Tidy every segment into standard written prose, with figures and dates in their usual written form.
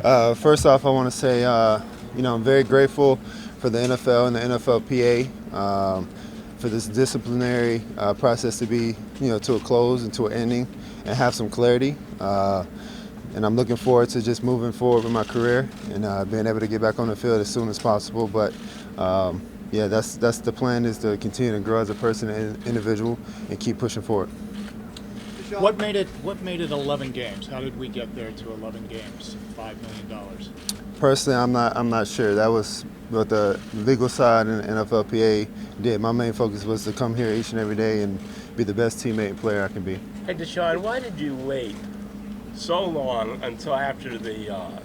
First off, I want to say, I'm very grateful for the NFL and the NFLPA for this disciplinary process to be, to a close and to an ending and have some clarity. And I'm looking forward to just moving forward with my career and being able to get back on the field as soon as possible. But yeah, that's the plan, is to continue to grow as a person and individual and keep pushing forward. What made it 11 games? How did we get there to 11 games, $5 million? Personally, I'm not sure. That was what the legal side and NFLPA did. My main focus was to come here each and every day and be the best teammate and player I can be. Hey, Deshaun, why did you wait so long until after the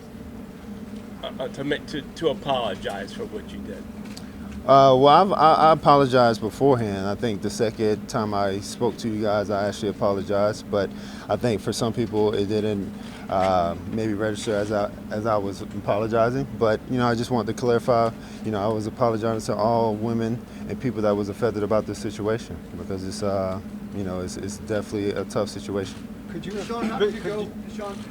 to apologize for what you did? Well, I apologized beforehand. I think the second time I spoke to you guys, I actually apologized. But I think for some people, it didn't maybe register as I was apologizing. But I just wanted to clarify. I was apologizing to all women and people that was affected about this situation, because it's definitely a tough situation. Deshaun, how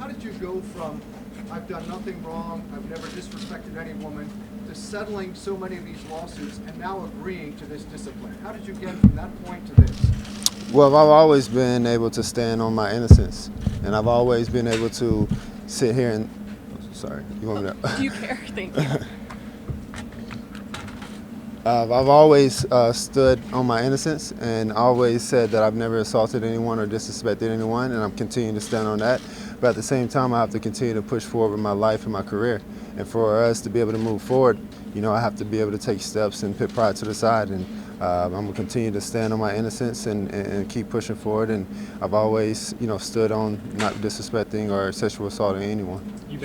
did you go from "I've done nothing wrong, I've never disrespected any woman" to settling so many of these lawsuits and now agreeing to this discipline? How did you get from that point to this? Well, I've always been able to stand on my innocence, and I've always been able to sit here and. Sorry, you want me to? Do you care? Thank you. I've always stood on my innocence and always said that I've never assaulted anyone or disrespected anyone, and I'm continuing to stand on that. But at the same time, I have to continue to push forward with my life and my career. And for us to be able to move forward, I have to be able to take steps and put pride to the side. And I'm going to continue to stand on my innocence and keep pushing forward. And I've always, stood on not disrespecting or sexual assaulting anyone.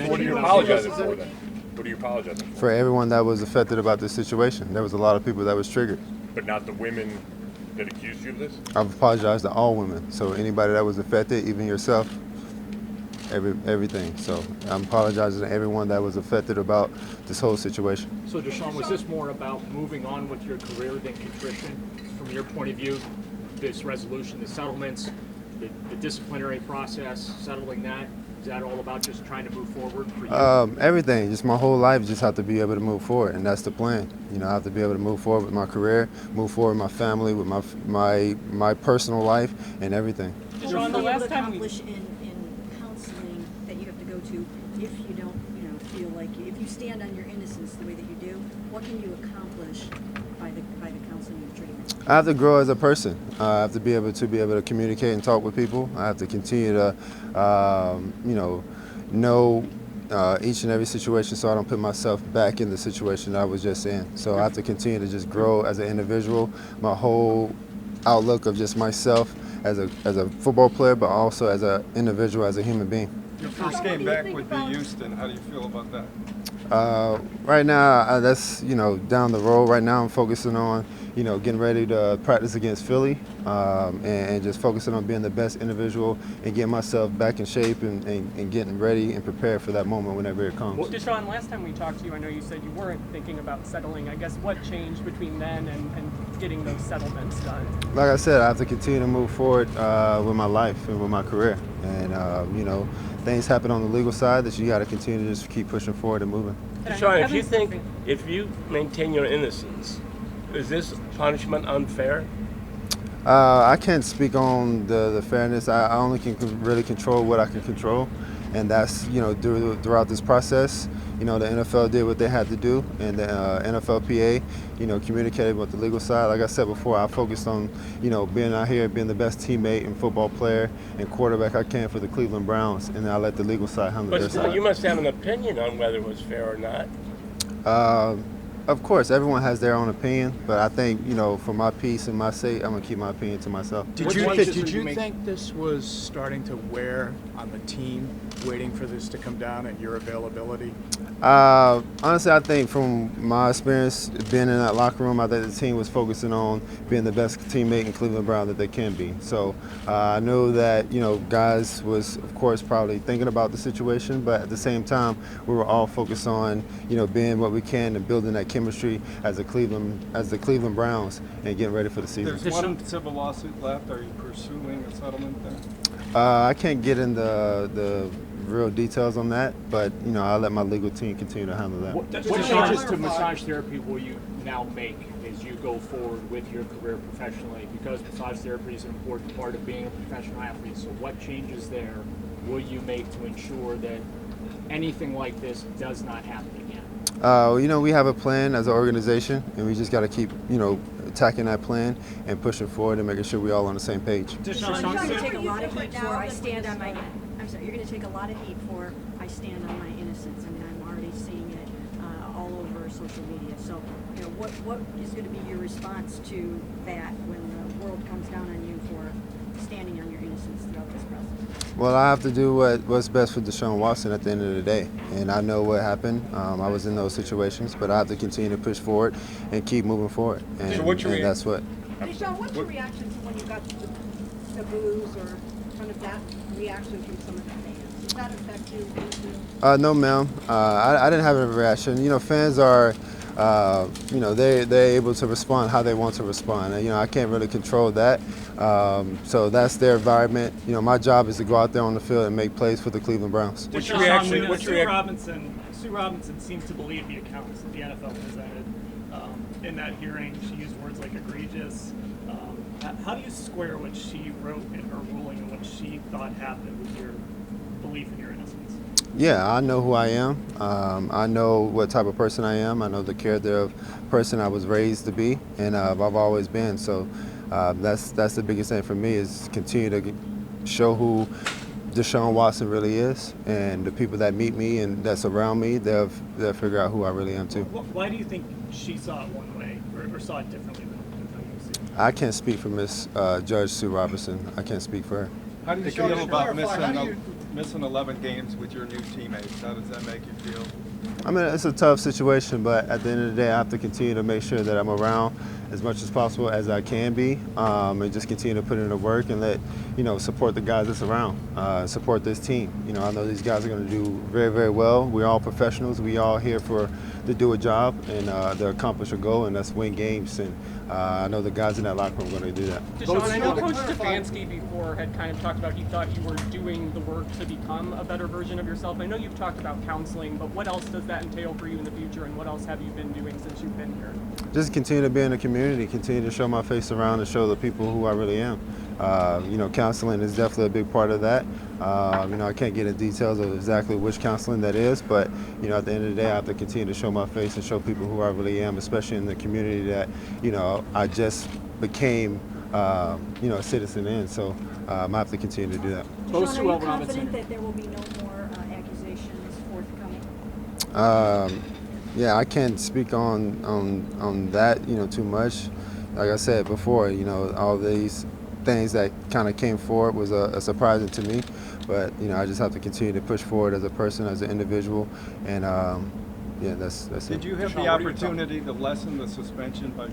What are you apologizing for then? What are you apologizing for? For everyone that was affected about this situation. There was a lot of people that was triggered. But not the women that accused you of this? I've apologized to all women. So anybody that was affected, even yourself, everything. So I'm apologizing to everyone that was affected about this whole situation. So, Deshaun, was this more about moving on with your career than contrition? From your point of view, this resolution, the settlements, the disciplinary process, settling that, is that all about just trying to move forward for you? Everything, just my whole life, just have to be able to move forward, and that's the plan. I have to be able to move forward with my career, move forward with my family, with my personal life, and everything. Deshaun, the last time we in counseling that you have to go to, if you don't, feel like, if you stand on your innocence the way that you do, what can you accomplish by the counseling and treatment? I have to grow as a person. I have to be able to communicate and talk with people. I have to continue to, know each and every situation, so I don't put myself back in the situation that I was just in. So I have to continue to just grow as an individual. My whole outlook of just myself as a football player, but also as an individual, as a human being. Your first game back would be Houston. How do you feel about that? Right now, that's down the road. Right now, I'm focusing on getting ready to practice against Philly, and just focusing on being the best individual and getting myself back in shape and getting ready and prepared for that moment whenever it comes. Well, Deshaun, last time we talked to you, I know you said you weren't thinking about settling. I guess what changed between then and getting those settlements done? Like I said, I have to continue to move forward with my life and with my career, and things happen on the legal side that you got to continue to just keep pushing forward and moving. Deshaun, if you maintain your innocence, is this punishment unfair? I can't speak on the fairness. I only can really control what I can control, and that's throughout this process. The NFL did what they had to do, and the NFLPA, communicated with the legal side. Like I said before, I focused on, being out here, being the best teammate and football player and quarterback I can for the Cleveland Browns, and I let the legal side handle their side. But you must have an opinion on whether it was fair or not. Of course, everyone has their own opinion, but I think, for my peace and my sake, I'm going to keep my opinion to myself. Did you think this was starting to wear on the team, waiting for this to come down and your availability? Honestly, I think from my experience being in that locker room, I think the team was focusing on being the best teammate in Cleveland Brown that they can be. So I know that, guys was, of course, probably thinking about the situation, but at the same time, we were all focused on, being what we can and building that chemistry as the Cleveland Browns and getting ready for the season. There's one civil lawsuit left. Are you pursuing a settlement there? I can't get in the real details on that, but I'll let my legal team continue to handle that. What Deshaun, changes to massage therapy will you now make as you go forward with your career professionally? Because massage therapy is an important part of being a professional athlete. So what changes there will you make to ensure that anything like this does not happen again? We have a plan as an organization, and we just got to keep, attacking that plan and pushing forward and making sure we're all on the same page. Deshaun, you're going to take a lot of heat for I stand on my. I'm sorry. You're going to take a lot of heat for I stand on my innocence. I mean, I'm already seeing it all over social media. So, what is going to be your response to that when the world comes down on you for standing on your innocence throughout this process? Well, I have to do what's best for Deshaun Watson at the end of the day, and I know what happened. I was in those situations, but I have to continue to push forward and keep moving forward. And, So what's your and that's what. Deshaun, what's your reaction to when you got the boos or kind of that reaction from some of the fans? Does that affect you? No, ma'am. I didn't have a reaction. Fans are, they're able to respond how they want to respond. And, I can't really control that. So that's their environment. My job is to go out there on the field and make plays for the Cleveland Browns. What's your reaction? What's your Sue Robinson seems to believe the accounts that the NFL presented in that hearing. She used words like egregious. How do you square what she wrote in her ruling and what she thought happened with your belief in your innocence? Yeah, I know who I am. I know what type of person I am. I know the character of person I was raised to be, and I've always been. So that's the biggest thing for me is continue to show who Deshaun Watson really is, and the people that meet me and that's around me, they'll figure out who I really am too. Why do you think she saw it one way or saw it differently than how you see it? I can't speak for Miss Judge Sue Robinson. I can't speak for her. How do you Deshaun, feel to about clarify, missing 11 games with your new teammates? How does that make you feel? I mean, it's a tough situation, but at the end of the day, I have to continue to make sure that I'm around as much as possible as I can be, and just continue to put in the work and let, support the guys that's around, support this team. I know these guys are going to do very, very well. We're all professionals. We all here to do a job and to accomplish a goal, and that's win games. And I know the guys in that locker room are going to do that. Deshaun, I know Coach clarify- Stefanski before had kind of talked about he thought you were doing the work to become a better version of yourself. I know you've talked about counseling, but what else does that entail for you in the future, and what else have you been doing since you've been here? Just continue to be in the community, continue to show my face around and show the people who I really am. Counseling is definitely a big part of that. I can't get into details of exactly which counseling that is, but at the end of the day, I have to continue to show my face and show people who I really am, especially in the community that I just became a citizen in. So I have to continue to do that. Deshaun, are you Robinson. confident that there will be no more accusations forthcoming? Yeah, I can't speak on that too much. Like I said before, all these things that kind of came forward was a surprising to me, but I just have to continue to push forward as a person, as an individual, and that's it. Did you have Deshaun, the what are your opportunity to lessen the suspension by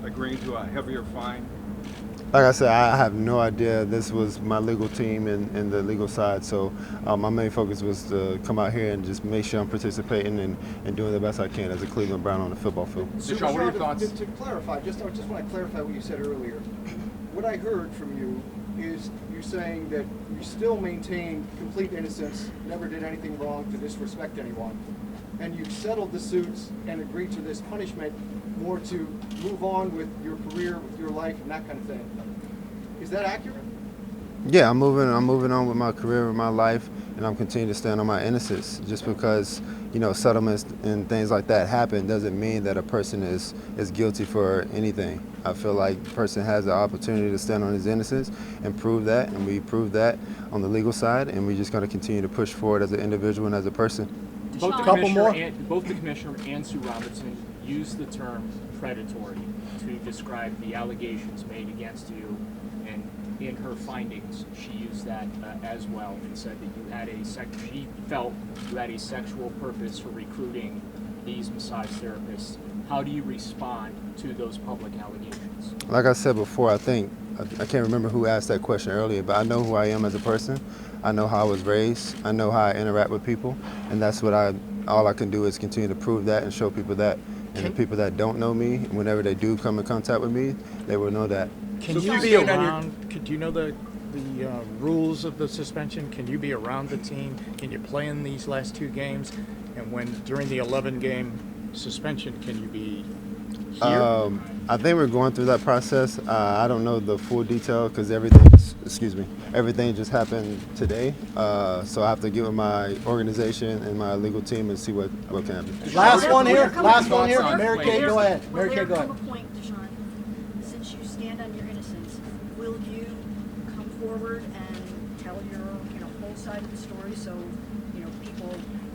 agreeing to a heavier fine? Like I said, I have no idea. This was my legal team and the legal side, so my main focus was to come out here and just make sure I'm participating and doing the best I can as a Cleveland Brown on the football field. Deshaun, what are your thoughts? To clarify, I just want to clarify what you said earlier. What I heard from you is you saying that you still maintain complete innocence, never did anything wrong to disrespect anyone, and you've settled the suits and agreed to this punishment more to move on with your career, with your life, and that kind of thing. Is that accurate? Yeah, I'm moving on with my career, with my life, and I'm continuing to stand on my innocence. Just because settlements and things like that happen doesn't mean that a person is guilty for anything. I feel like a person has the opportunity to stand on his innocence and prove that, and we proved that on the legal side, and we're just going to continue to push forward as an individual and as a person. Both the, Deshaun. commissioner and Sue Robinson used the term predatory to describe the allegations made against you, and in her findings, she used that as well and said that you had she felt you had a sexual purpose for recruiting these massage therapists. How do you respond to those public allegations? Like I said before, I can't remember who asked that question earlier, but I know who I am as a person. I know how I was raised. I know how I interact with people, and that's what all I can do is continue to prove that and show people that. And the people that don't know me, whenever they do come in contact with me, they will know that. Can you be around? Do you know the the rules of the suspension? Can you be around the team? Can you play in these last 2 games? And when during the 11-game suspension, can you be here? I think we're going through that process. I don't know the full detail because everything just happened today. So I have to get with my organization and my legal team and see what can happen. Last one here. Last one here. Well, Mary Kay, go ahead. Mary Kay, go There ahead. come a point, Deshaun, since you stand on your innocence, will you come forward and tell your whole side of the story so people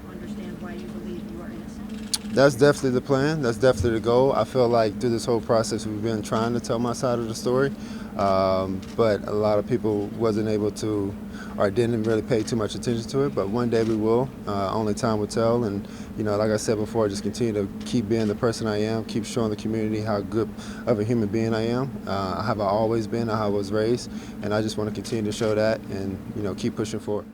understand why you believe you are innocent? That's definitely the plan. That's definitely the goal. I feel like through this whole process we've been trying to tell my side of the story, but a lot of people wasn't able to or didn't really pay too much attention to it. But one day we will. Only time will tell. And like I said before, just continue to keep being the person I am, keep showing the community how good of a human being I am. How I always been, how I was raised, and I just want to continue to show that and keep pushing forward.